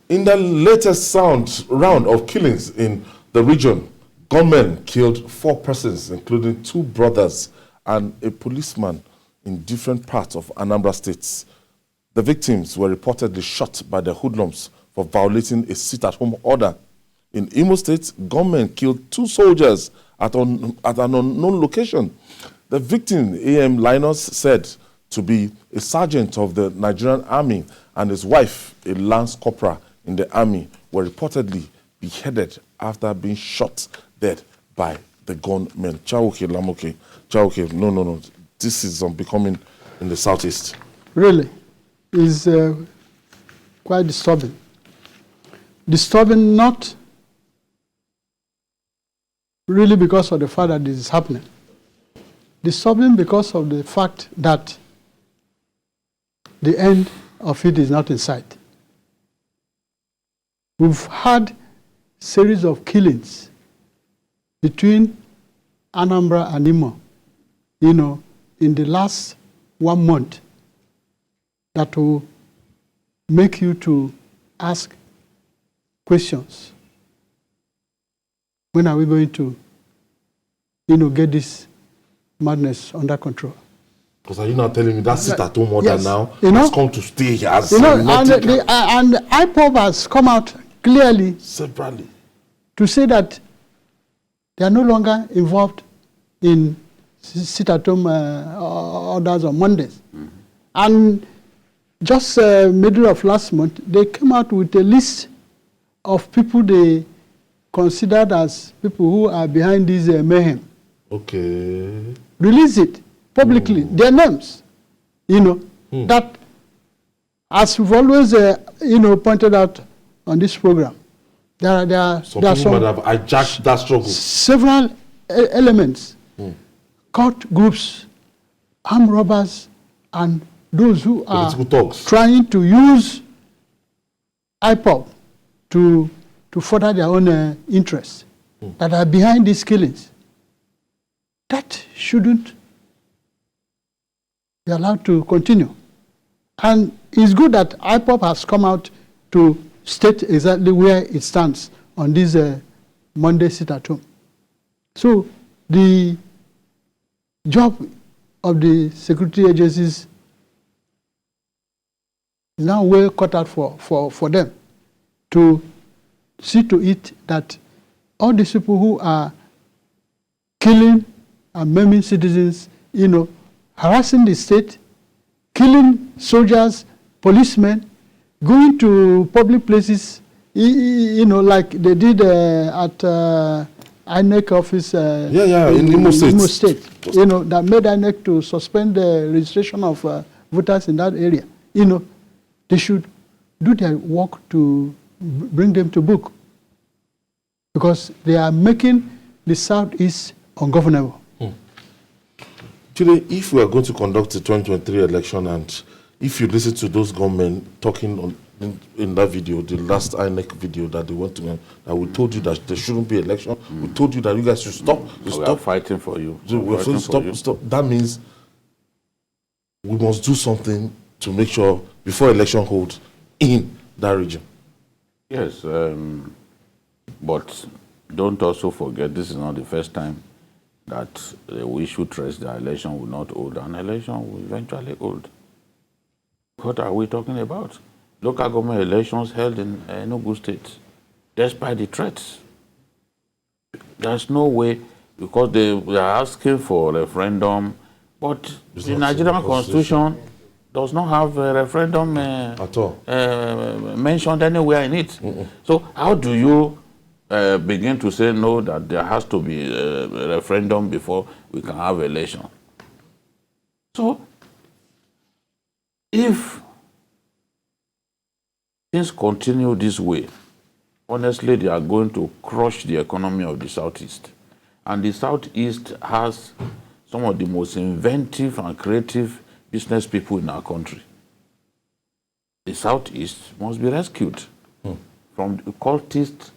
In the latest round of killings in the region, gunmen killed 4 persons, including 2 brothers and a policeman in different parts of Anambra State. The victims were reportedly shot by the hoodlums for violating a sit-at-home order. In Imo State, gunmen killed 2 soldiers at an unknown location. The victim, A.M. Linus, said to be a sergeant of the Nigerian Army, and his wife, a lance corporal in the army, were reportedly beheaded after being shot dead by the gunmen. Chauke, Lamoke, Chauke, no. This is unbecoming in the southeast. Really, is quite disturbing. Disturbing not really because of the fact that this is happening. Disturbing because of the fact that the end of it is not in sight. We've had series of killings between Anambra and Imo, in the last 1 month that will make you to ask questions. When are we going to, get this madness under control? Because are you not telling me that sit-at-home order yes. now has come to stay here? And IPOB has come out clearly separately to say that they are no longer involved in sit-at-home orders on Mondays. Mm-hmm. And just middle of last month, they came out with a list of people they considered as people who are behind this mayhem. Okay. Release it publicly, their names, that, as we've always, pointed out on this program, there are some that have hijacked that struggle. Several elements, cult groups, armed robbers, and those who are trying to use IPOB to further their own interests that are behind these killings. That shouldn't be allowed to continue. And it's good that IPOB has come out to state exactly where it stands on this Monday sit-at-home. So the job of the security agencies is now well cut out for them to see to it that all these people who are killing and maiming citizens, harassing the state, killing soldiers, policemen, going to public places, like they did at INEC office in Imo State. That made INEC to suspend the registration of voters in that area. They should do their work to bring them to book, because they are making the Southeast ungovernable. Today, if we are going to conduct the 2023 election, and if you listen to those gunmen talking in that video, the last INEC video that they went to, that we told you that there shouldn't be election, we told you that you guys should stop. We are fighting for you. Stop. That means we must do something to make sure before election holds in that region. Yes, but don't also forget this is not the first time that we should trust the election will not hold. An election will eventually hold. What are we talking about? Local government elections held in Enugu State, despite the threats. There's no way, because they are asking for a referendum, but the Nigerian Constitution does not have a referendum at all mentioned anywhere in it. So how do you begin to say no, that there has to be a referendum before we can have election? So if things continue this way, honestly, they are going to crush the economy of the Southeast. And the Southeast has some of the most inventive and creative business people in our country. The Southeast must be rescued from the cultists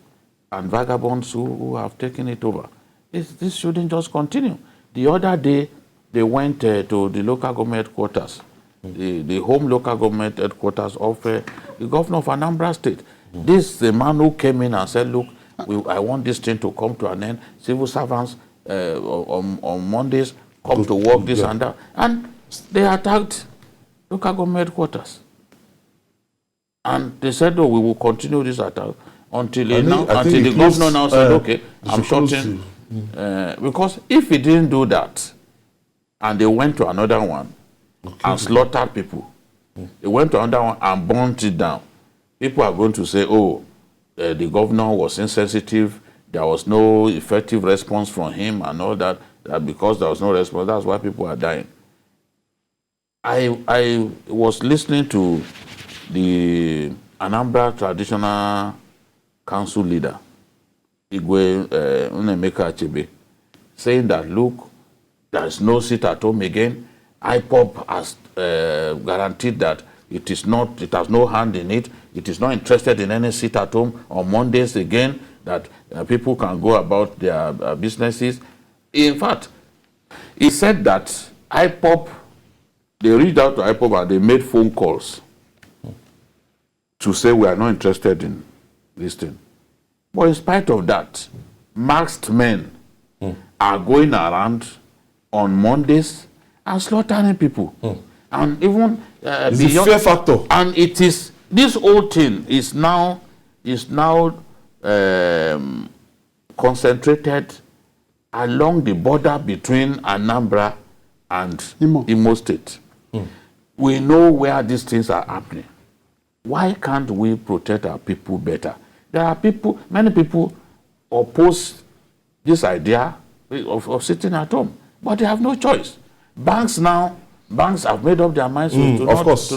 and vagabonds who have taken it over. This shouldn't just continue. The other day, they went to the local government headquarters, the home local government headquarters of the governor of Anambra State. This is the man who came in and said, look, I want this thing to come to an end. Civil servants on Mondays come to work, this and that. And they attacked local government headquarters. And they said, oh, we will continue this attack until the governor now said, okay, I'm shorting. Because if he didn't do that, and they went to another one and slaughtered people, they went to another one and burnt it down, people are going to say, oh, the governor was insensitive, there was no effective response from him and all that, because there was no response, that's why people are dying. I was listening to the Anambra Traditional Council leader, Igwe Unemeka Achebe, saying that, look, there is no sit at home again. IPOB has guaranteed that it has no hand in it. It is not interested in any sit at home on Mondays again, that people can go about their businesses. In fact, he said that IPOB, they reached out to IPOB and they made phone calls to say we are not interested in this thing. But in spite of that, masked men are going around on Mondays and slaughtering people. And even it's a fear factor. And it is, this whole thing is now concentrated along the border between Anambra and Imo State. We know where these things are happening. Why can't we protect our people better? There are people, many people oppose this idea of sitting at home, but they have no choice. Banks have made up their minds to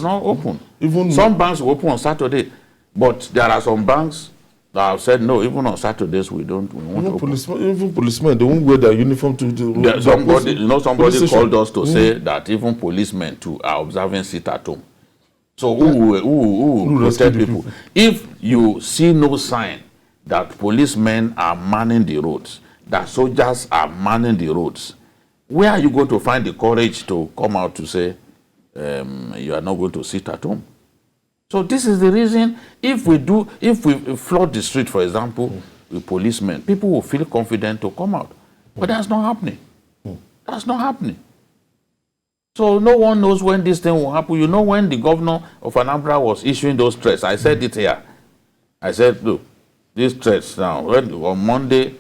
not open. Even some banks will open on Saturday, but there are some banks that have said no, even on Saturdays we won't open. Even policemen, they won't wear their uniform to somebody called us to say that even policemen too are observing sit at home. So who will protect people? If you see no sign that policemen are manning the roads, that soldiers are manning the roads, where are you going to find the courage to come out to say you are not going to sit at home? So this is the reason, if we flood the street, for example, with policemen, people will feel confident to come out. But that's not happening. That's not happening. So no one knows when this thing will happen. You know, when the governor of Anambra was issuing those threats, I said it here. I said, look, these threats now, on Monday,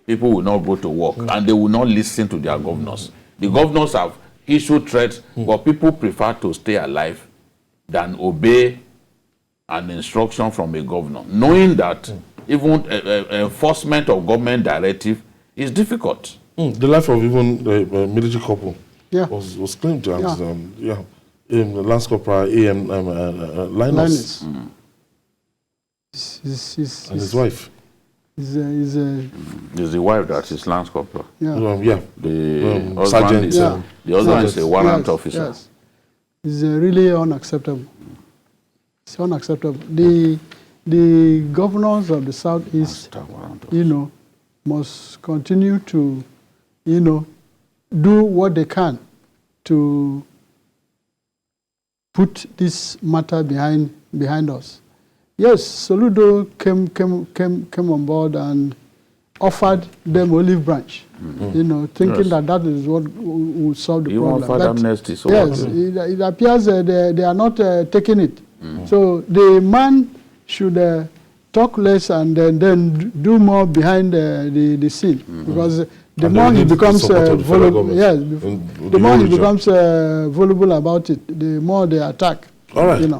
people will not go to work and they will not listen to their governors. The governors have issued threats, but people prefer to stay alive than obey an instruction from a governor, knowing that even enforcement of government directive is difficult. The life of even the military couple was claimed to have Lance Corporal A.M. Linus. And his wife. Is the wife that is Lance Corporal. The husband sergeant. The husband is a warrant officer. Yes. It's really unacceptable. It's unacceptable. The governors of the Southeast, must continue to, do what they can to put this matter behind us. Yes, Soludo came on board and offered them olive branch, thinking that is what would solve the problem. Offered amnesty. So yes, it appears they are not taking it. So the man should talk less and then do more behind the scene, because the more he becomes vulnerable, the more he becomes vulnerable about it, the more they attack. All right.